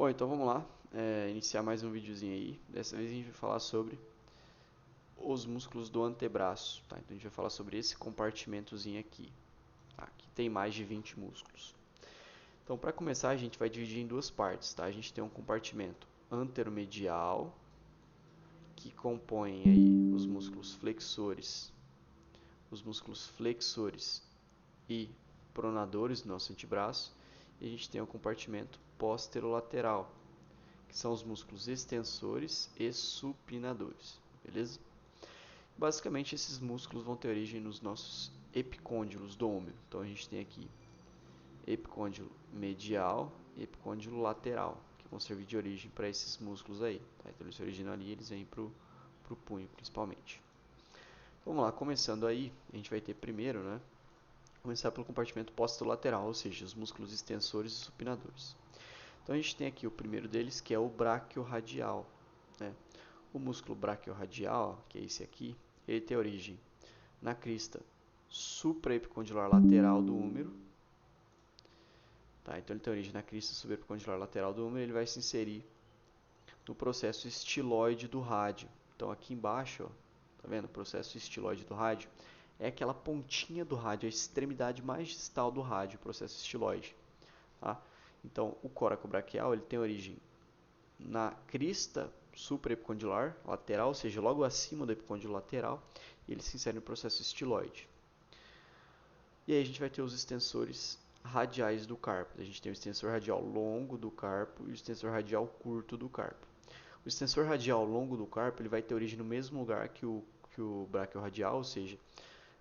Bom, então vamos lá, iniciar mais um videozinho aí. Dessa vez a gente vai falar sobre os músculos do antebraço, tá? Então a gente vai falar sobre esse compartimentozinho aqui, tá? Que tem mais de 20 músculos. Então para começar a gente vai dividir em duas partes, tá? A gente tem um compartimento anteromedial, que compõe aí os músculos flexores e pronadores do nosso antebraço. E a gente tem o compartimento posterolateral, que são os músculos extensores e supinadores, beleza? Basicamente, esses músculos vão ter origem nos nossos epicôndilos do úmero. Então, a gente tem aqui epicôndilo medial e epicôndilo lateral, que vão servir de origem para esses músculos aí. Tá? Então, eles se originam ali e eles vêm para o punho, principalmente. Vamos lá, começando aí, a gente vai ter primeiro, né? Começar pelo compartimento posterolateral, ou seja, os músculos extensores e supinadores. Então, a gente tem aqui o primeiro deles, que é o braquiorradial, né? O músculo braquiorradial, que é esse aqui, ele tem origem na crista supraepicondilar lateral do úmero. Tá? Então ele tem origem na crista supraepicondilar lateral do úmero, ele vai se inserir no processo estiloide do rádio. Então aqui embaixo, ó, tá vendo? O processo estiloide do rádio é aquela pontinha do rádio, a extremidade mais distal do rádio, o processo estiloide. Tá? Então o coracobraquial ele tem origem na crista supraepicondilar lateral, ou seja, logo acima do epicôndilo lateral, e ele se insere no processo estiloide. E aí a gente vai ter os extensores radiais do carpo. A gente tem o extensor radial longo do carpo e o extensor radial curto do carpo. O extensor radial longo do carpo ele vai ter origem no mesmo lugar que o braquiorradial, ou seja,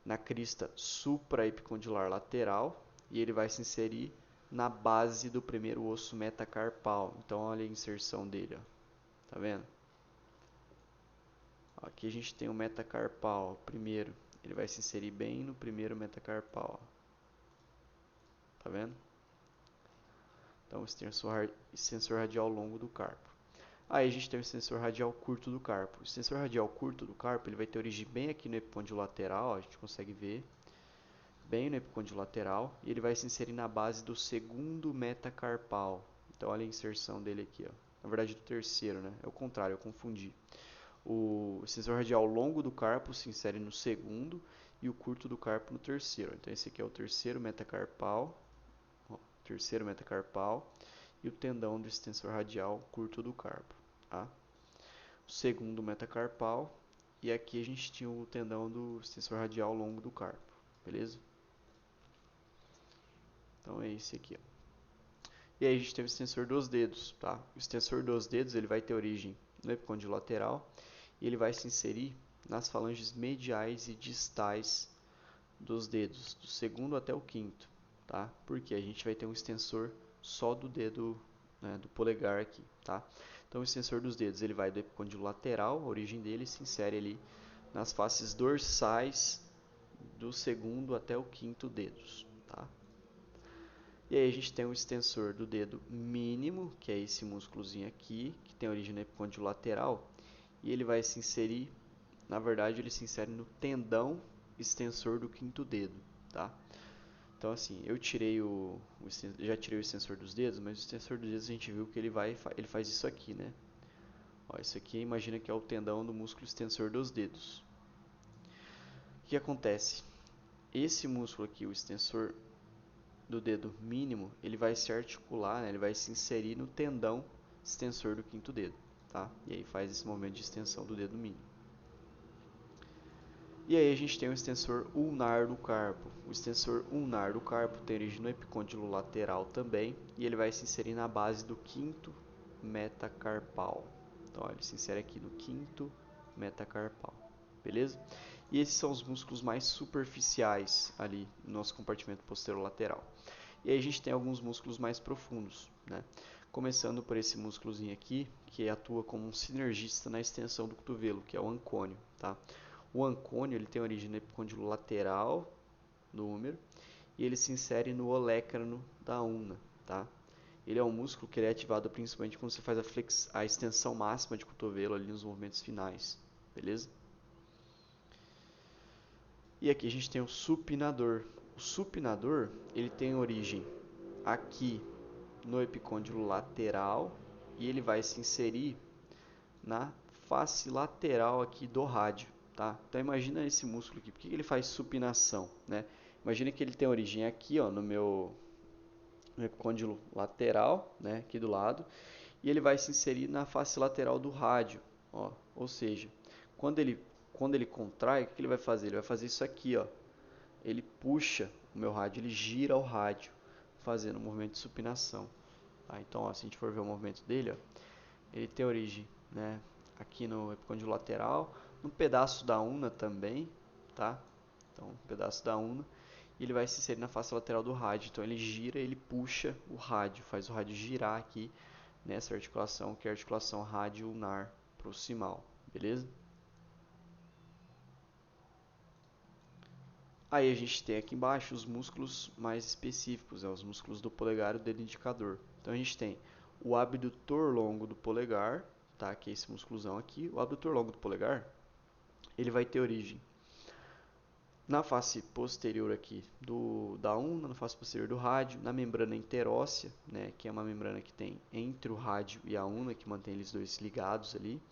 na crista supraepicondilar lateral, e ele vai se inserir na base do primeiro osso metacarpal. Então olha a inserção dele, ó. Tá vendo? Aqui a gente tem o metacarpal primeiro, ele vai se inserir bem no primeiro metacarpal. Tá vendo? Então, extensor radial longo do carpo. Aí a gente tem o extensor radial curto do carpo. O extensor radial curto do carpo ele vai ter origem bem aqui no epicôndilo lateral, a gente consegue ver, bem no epicôndilo lateral, e ele vai se inserir na base do segundo metacarpal. Então, olha a inserção dele aqui, ó. Na verdade, do terceiro, né? É o contrário, eu confundi. O extensor radial longo do carpo se insere no segundo e o curto do carpo no terceiro. Então, esse aqui é o terceiro metacarpal, e o tendão do extensor radial curto do carpo. Tá? O segundo metacarpal, e aqui a gente tinha o tendão do extensor radial longo do carpo, beleza? Então é esse aqui, ó. E aí a gente tem o extensor dos dedos, tá? O extensor dos dedos ele vai ter origem no epicôndilo lateral e ele vai se inserir nas falanges mediais e distais dos dedos, do segundo até o quinto, tá? Porque a gente vai ter um extensor só do dedo, né, do polegar aqui, tá? Então o extensor dos dedos ele vai do epicôndilo lateral, a origem dele se insere ali nas faces dorsais do segundo até o quinto dedos, tá? E aí a gente tem o extensor do dedo mínimo, que é esse músculozinho aqui, que tem origem no epicôndilo lateral, e ele vai se inserir, na verdade ele se insere no tendão extensor do quinto dedo, tá? Então assim, já tirei o extensor dos dedos, mas o extensor dos dedos a gente viu que ele faz isso aqui, né? Ó, isso aqui imagina que é o tendão do músculo extensor dos dedos. O que acontece? Esse músculo aqui, o extensor do dedo mínimo, ele vai se articular, né? Ele vai se inserir no tendão extensor do quinto dedo, tá? E aí faz esse movimento de extensão do dedo mínimo. E aí a gente tem o extensor ulnar do carpo. O extensor ulnar do carpo tem origem no epicôndilo lateral também, e ele vai se inserir na base do quinto metacarpal. Então, ó, ele se insere aqui no quinto metacarpal, beleza? E esses são os músculos mais superficiais ali no nosso compartimento posterolateral. E aí a gente tem alguns músculos mais profundos, né? Começando por esse músculozinho aqui, que atua como um sinergista na extensão do cotovelo, que é o ancônio, tá? O ancônio ele tem origem no epicôndilo lateral do húmero e ele se insere no olecrano da ulna, tá? Ele é um músculo que é ativado principalmente quando você faz a extensão máxima de cotovelo ali nos movimentos finais, beleza? E aqui a gente tem o supinador. O supinador ele tem origem aqui no epicôndilo lateral e ele vai se inserir na face lateral aqui do rádio, tá? Então imagina esse músculo aqui, por que ele faz supinação, né? Imagina que ele tem origem aqui, ó, no epicôndilo lateral, né, aqui do lado, e ele vai se inserir na face lateral do rádio, ó. Ou seja, quando ele contrai, o que ele vai fazer? Ele vai fazer isso aqui, ó. Ele puxa o meu rádio, ele gira o rádio, fazendo um movimento de supinação. Tá? Então, ó, se a gente for ver o movimento dele, ó, ele tem origem, né, aqui no epicôndilo lateral, no pedaço da una também, tá? Então, um pedaço da una, e ele vai se inserir na face lateral do rádio. Então, ele gira, ele puxa o rádio, faz o rádio girar aqui nessa articulação, que é a articulação rádio-ulnar proximal, beleza? Aí a gente tem aqui embaixo os músculos mais específicos, os músculos do polegar e do dedo indicador. Então a gente tem o abdutor longo do polegar, tá? Que é esse musculozão aqui. O abdutor longo do polegar, ele vai ter origem na face posterior aqui da una, na face posterior do rádio, na membrana interóssea, né? Que é uma membrana que tem entre o rádio e a una, que mantém eles dois ligados ali.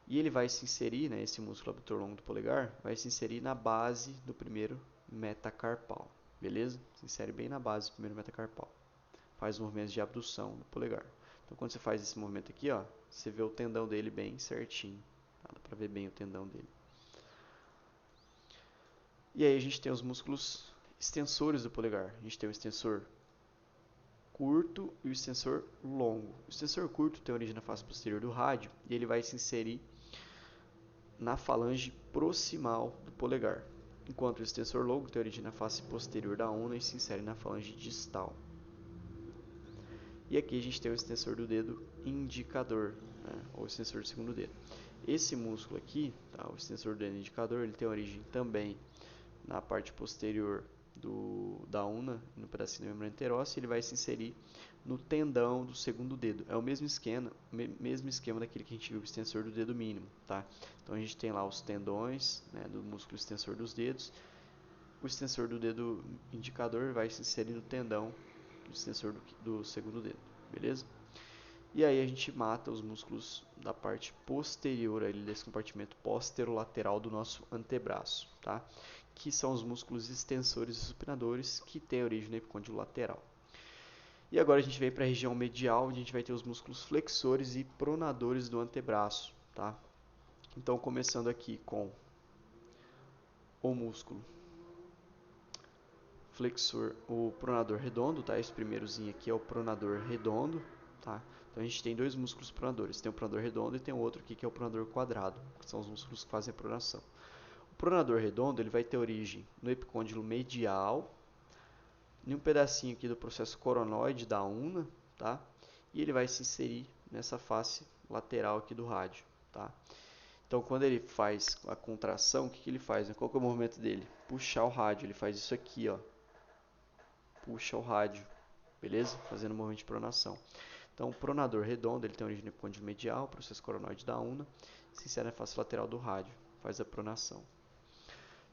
E ele vai se inserir, né, esse músculo abdutor longo do polegar, vai se inserir na base do primeiro metacarpal, beleza? Se insere bem na base do primeiro metacarpal. Faz movimentos de abdução do polegar. Então, quando você faz esse movimento aqui, ó, você vê o tendão dele bem certinho. Tá? Dá pra ver bem o tendão dele. E aí a gente tem os músculos extensores do polegar. A gente tem o extensor curto e o extensor longo. O extensor curto tem origem na face posterior do rádio e ele vai se inserir na falange proximal do polegar, enquanto o extensor longo tem origem na face posterior da una e se insere na falange distal. E aqui a gente tem o extensor do dedo indicador, né, ou extensor do segundo dedo. Esse músculo aqui, tá, o extensor do dedo indicador, ele tem origem também na parte posterior da una, no pedacinho da membrana interóssea, ele vai se inserir no tendão do segundo dedo. É o mesmo esquema daquele que a gente viu, o extensor do dedo mínimo, tá? Então a gente tem lá os tendões, né, do músculo extensor dos dedos. O extensor do dedo indicador vai se inserir no tendão do extensor do segundo dedo, beleza? E aí a gente mata os músculos da parte posterior ali desse compartimento posterolateral do nosso antebraço, tá? Que são os músculos extensores e supinadores que têm origem no epicôndilo lateral. E agora a gente vem para a região medial, onde a gente vai ter os músculos flexores e pronadores do antebraço, tá? Então, começando aqui com o músculo flexor, o pronador redondo, tá? Esse primeirozinho aqui é o pronador redondo, tá? Então a gente tem dois músculos pronadores, tem o pronador redondo e tem o outro aqui que é o pronador quadrado, que são os músculos que fazem a pronação. O pronador redondo, ele vai ter origem no epicôndilo medial, em um pedacinho aqui do processo coronoide da una, tá? E ele vai se inserir nessa face lateral aqui do rádio, tá? Então, quando ele faz a contração, o que ele faz? Qual que é o movimento dele? Puxar o rádio, ele faz isso aqui, ó. Puxa o rádio, beleza? Fazendo um movimento de pronação. Então, o pronador redondo, ele tem origem no epicôndilo medial, processo coronoide da una, se insere na face lateral do rádio, faz a pronação.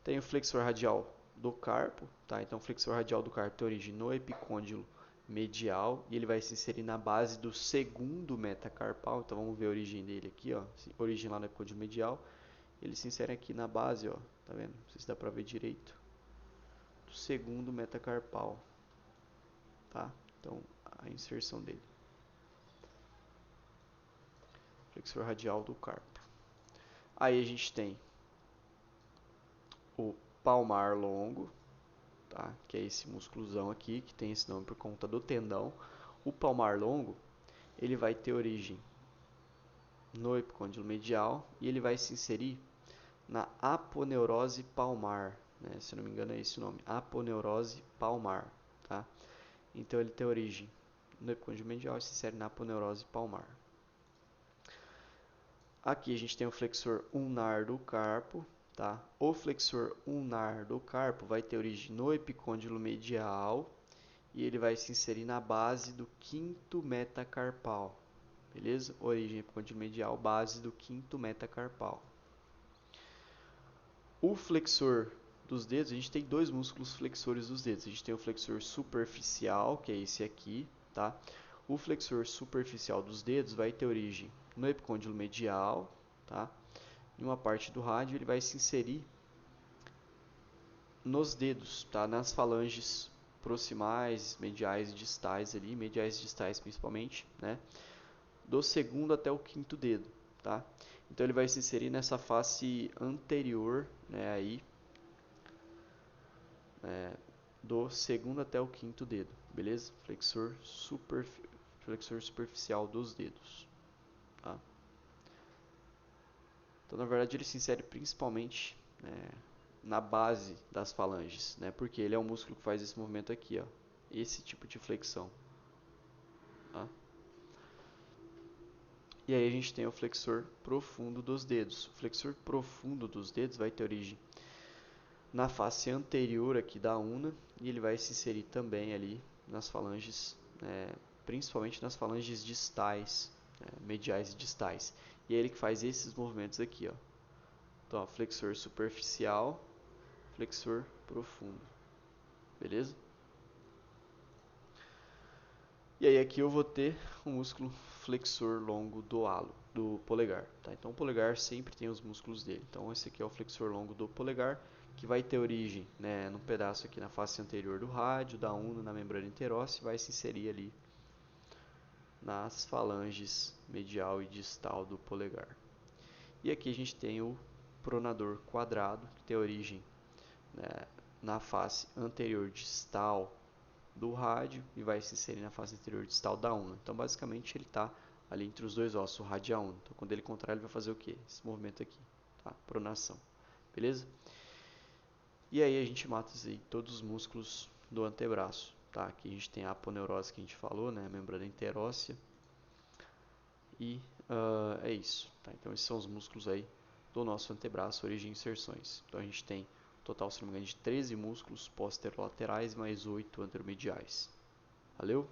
Tem o flexor radial do carpo, tá? Então, o flexor radial do carpo tem origem no epicôndilo medial e ele vai se inserir na base do segundo metacarpal. Então, vamos ver a origem dele aqui, ó. Origem lá no epicôndilo medial. Ele se insere aqui na base, ó. Tá vendo? Não sei se dá pra ver direito. Do segundo metacarpal, tá? Então, a inserção dele. Flexor radial do carpo. Aí a gente tem o palmar longo, tá? Que é esse músculozão aqui, que tem esse nome por conta do tendão. O palmar longo, ele vai ter origem no epicôndilo medial e ele vai se inserir na aponeurose palmar, né? Se não me engano é esse o nome, aponeurose palmar, tá? Então ele tem origem no epicôndilo medial e se insere na aponeurose palmar. Aqui a gente tem o flexor ulnar do carpo, tá? O flexor ulnar do carpo vai ter origem no epicôndilo medial e ele vai se inserir na base do quinto metacarpal, beleza? Origem epicôndilo medial, base do quinto metacarpal. O flexor dos dedos, a gente tem dois músculos flexores dos dedos. A gente tem o flexor superficial, que é esse aqui, tá? O flexor superficial dos dedos vai ter origem no epicôndilo medial, tá? Em uma parte do rádio ele vai se inserir nos dedos, tá? Nas falanges proximais, mediais e distais ali, mediais e distais principalmente, né? Do segundo até o quinto dedo, tá? Então ele vai se inserir nessa face anterior, né? Aí, do segundo até o quinto dedo, beleza? Flexor superficial dos dedos, tá? Então, na verdade, ele se insere principalmente na base das falanges, né? Porque ele é o músculo que faz esse movimento aqui, ó, esse tipo de flexão, tá? E aí a gente tem o flexor profundo dos dedos. O flexor profundo dos dedos vai ter origem na face anterior aqui da una e ele vai se inserir também ali nas falanges, principalmente nas falanges distais, mediais e distais. E é ele que faz esses movimentos aqui, ó. Então, ó, flexor superficial, flexor profundo, beleza? E aí aqui eu vou ter o músculo flexor longo do halo, do polegar, tá? Então o polegar sempre tem os músculos dele. Então esse aqui é o flexor longo do polegar, que vai ter origem, né, num pedaço aqui na face anterior do rádio, da una, na membrana interóssea, e vai se inserir ali nas falanges medial e distal do polegar. E aqui a gente tem o pronador quadrado, que tem origem, né, na face anterior distal do rádio e vai se inserir na face anterior distal da una. Então, basicamente, ele está ali entre os dois ossos, o rádio e a una. Então, quando ele contrai, ele vai fazer o quê? Esse movimento aqui, tá? Pronação, beleza? E aí a gente mata aí todos os músculos do antebraço, tá? Aqui a gente tem a aponeurose que a gente falou, né? A membrana interóssea. E é isso, tá? Então, esses são os músculos aí do nosso antebraço, origem e inserções. Então, a gente tem total, se não me engano, de 13 músculos posterolaterais mais 8 anteromediais. Valeu?